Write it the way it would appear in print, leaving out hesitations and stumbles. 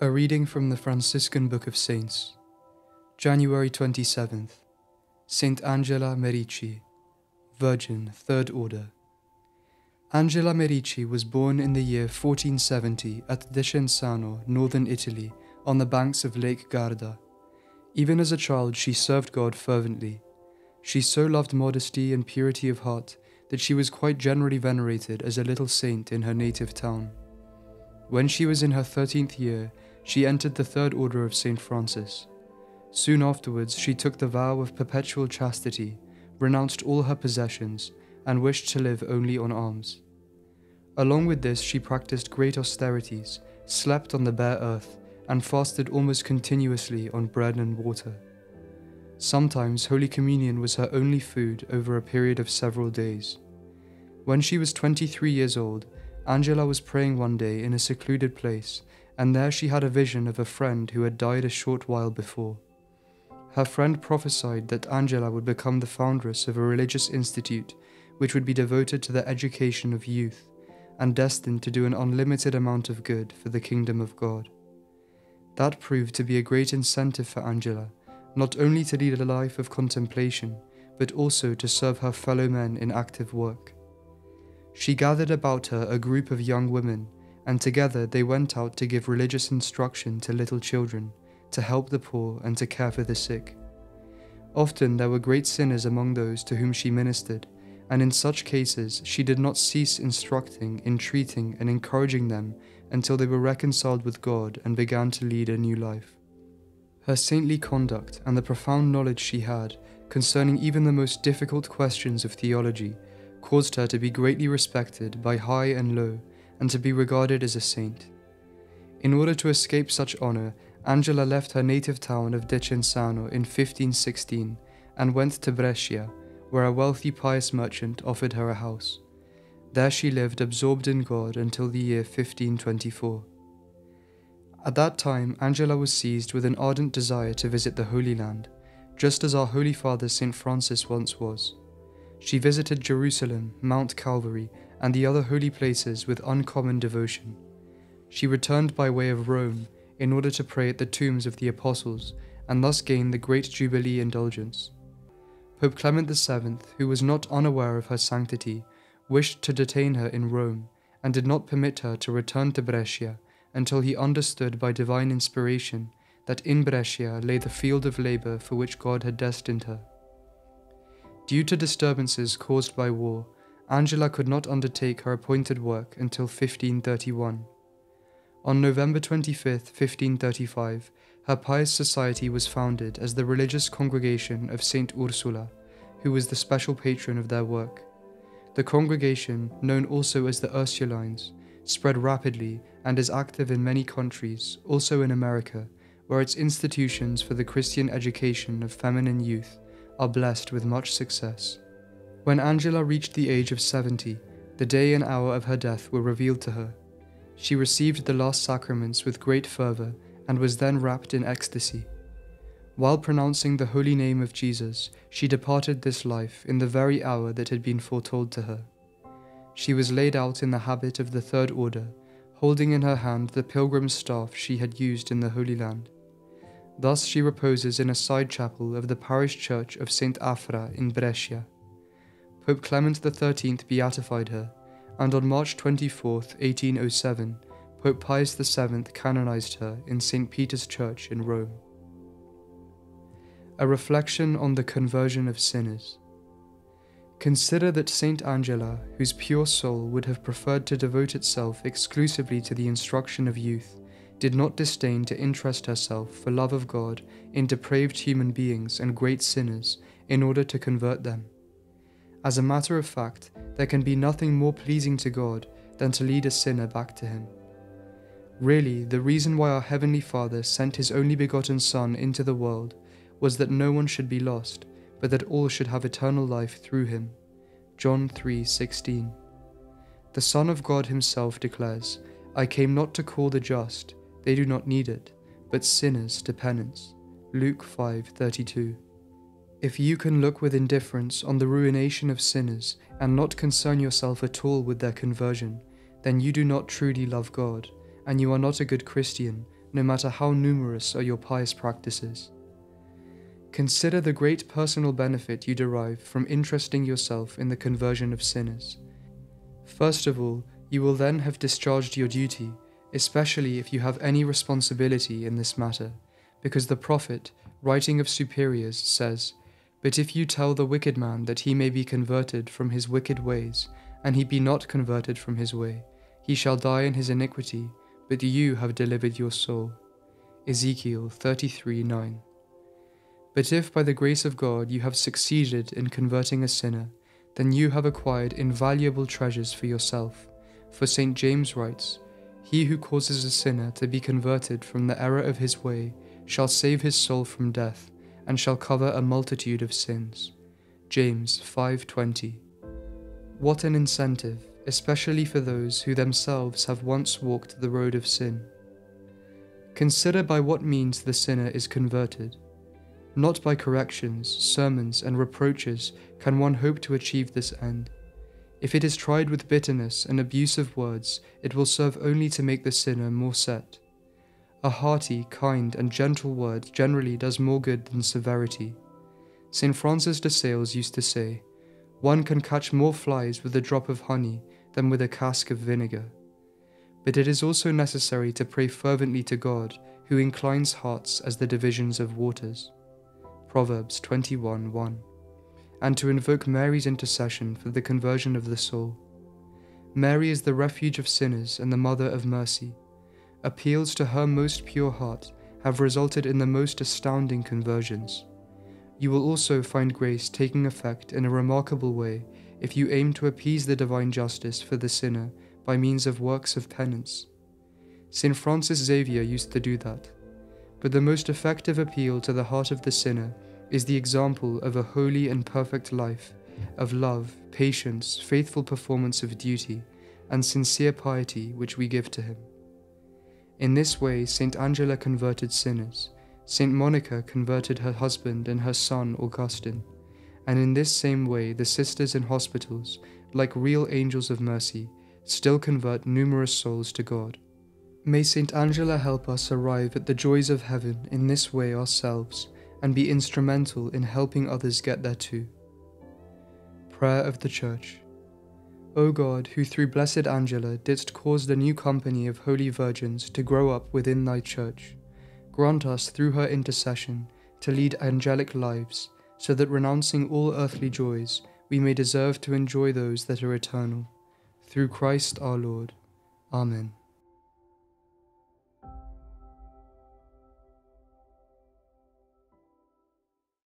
A reading from the Franciscan Book of Saints, January 27th, Saint Angela Merici, Virgin, Third Order. Angela Merici was born in the year 1470 at Descensano, northern Italy, on the banks of Lake Garda. Even as a child, she served God fervently. She so loved modesty and purity of heart that she was quite generally venerated as a little saint in her native town. When she was in her 13th year, she entered the Third Order of St. Francis. Soon afterwards, she took the vow of perpetual chastity, renounced all her possessions, and wished to live only on alms. Along with this, she practiced great austerities, slept on the bare earth, and fasted almost continuously on bread and water. Sometimes Holy Communion was her only food over a period of several days. When she was 23 years old, Angela was praying one day in a secluded place, and there she had a vision of a friend who had died a short while before. Her friend prophesied that Angela would become the foundress of a religious institute which would be devoted to the education of youth and destined to do an unlimited amount of good for the kingdom of God. That proved to be a great incentive for Angela, not only to lead a life of contemplation, but also to serve her fellow men in active work. She gathered about her a group of young women, and together they went out to give religious instruction to little children, to help the poor and to care for the sick. Often there were great sinners among those to whom she ministered, and in such cases she did not cease instructing, entreating, and encouraging them until they were reconciled with God and began to lead a new life. Her saintly conduct and the profound knowledge she had concerning even the most difficult questions of theology caused her to be greatly respected by high and low, and to be regarded as a saint. In order to escape such honor, Angela left her native town of Descensano in 1516 and went to Brescia, where a wealthy pious merchant offered her a house. There she lived absorbed in God until the year 1524. At that time, Angela was seized with an ardent desire to visit the Holy Land, just as our Holy Father St. Francis once was. She visited Jerusalem, Mount Calvary, and the other holy places with uncommon devotion. She returned by way of Rome in order to pray at the tombs of the apostles and thus gain the great Jubilee indulgence. Pope Clement VII, who was not unaware of her sanctity, wished to detain her in Rome and did not permit her to return to Brescia until he understood by divine inspiration that in Brescia lay the field of labor for which God had destined her. Due to disturbances caused by war, Angela could not undertake her appointed work until 1531. On November 25, 1535, her pious society was founded as the religious congregation of Saint Ursula, who was the special patron of their work. The congregation, known also as the Ursulines, spread rapidly and is active in many countries, also in America, where its institutions for the Christian education of feminine youth are blessed with much success. When Angela reached the age of 70, the day and hour of her death were revealed to her. She received the last sacraments with great fervor and was then wrapped in ecstasy. While pronouncing the holy name of Jesus, she departed this life in the very hour that had been foretold to her. She was laid out in the habit of the Third Order, holding in her hand the pilgrim's staff she had used in the Holy Land. Thus she reposes in a side chapel of the parish church of St. Afra in Brescia. Pope Clement XIII beatified her, and on March 24, 1807, Pope Pius VII canonized her in St. Peter's Church in Rome. A reflection on the conversion of sinners. Consider that Saint Angela, whose pure soul would have preferred to devote itself exclusively to the instruction of youth, did not disdain to interest herself for love of God in depraved human beings and great sinners in order to convert them. As a matter of fact, there can be nothing more pleasing to God than to lead a sinner back to Him. Really, the reason why our Heavenly Father sent His only begotten Son into the world was that no one should be lost, but that all should have eternal life through Him. John 3:16. The Son of God Himself declares, "I came not to call the just, they do not need it, but sinners to penance." Luke 5:32. If you can look with indifference on the ruination of sinners and not concern yourself at all with their conversion, then you do not truly love God, and you are not a good Christian, no matter how numerous are your pious practices. Consider the great personal benefit you derive from interesting yourself in the conversion of sinners. First of all, you will then have discharged your duty, especially if you have any responsibility in this matter, because the prophet, writing of superiors, says, "But if you tell the wicked man that he may be converted from his wicked ways, and he be not converted from his way, he shall die in his iniquity, but you have delivered your soul." Ezekiel 33:9. But if by the grace of God you have succeeded in converting a sinner, then you have acquired invaluable treasures for yourself, for St. James writes, "He who causes a sinner to be converted from the error of his way shall save his soul from death, and shall cover a multitude of sins." James 5:20. What an incentive, especially for those who themselves have once walked the road of sin. Consider by what means the sinner is converted. Not by corrections, sermons, and reproaches can one hope to achieve this end. If it is tried with bitterness and abusive words, it will serve only to make the sinner more set. A hearty, kind, and gentle word generally does more good than severity. St. Francis de Sales used to say, "One can catch more flies with a drop of honey than with a cask of vinegar." But it is also necessary to pray fervently to God, who inclines hearts as the divisions of waters. Proverbs 21:1, and to invoke Mary's intercession for the conversion of the soul. Mary is the refuge of sinners and the mother of mercy. Appeals to her most pure heart have resulted in the most astounding conversions. You will also find grace taking effect in a remarkable way if you aim to appease the divine justice for the sinner by means of works of penance. St. Francis Xavier used to do that. But the most effective appeal to the heart of the sinner is the example of a holy and perfect life, of love, patience, faithful performance of duty, and sincere piety which we give to him. In this way, Saint Angela converted sinners, Saint Monica converted her husband and her son Augustine, and in this same way the sisters in hospitals, like real angels of mercy, still convert numerous souls to God. May Saint Angela help us arrive at the joys of heaven in this way ourselves, and be instrumental in helping others get there too. Prayer of the Church. O God, who through Blessed Angela didst cause the new company of holy virgins to grow up within thy Church, grant us through her intercession to lead angelic lives, so that renouncing all earthly joys, we may deserve to enjoy those that are eternal. Through Christ our Lord. Amen.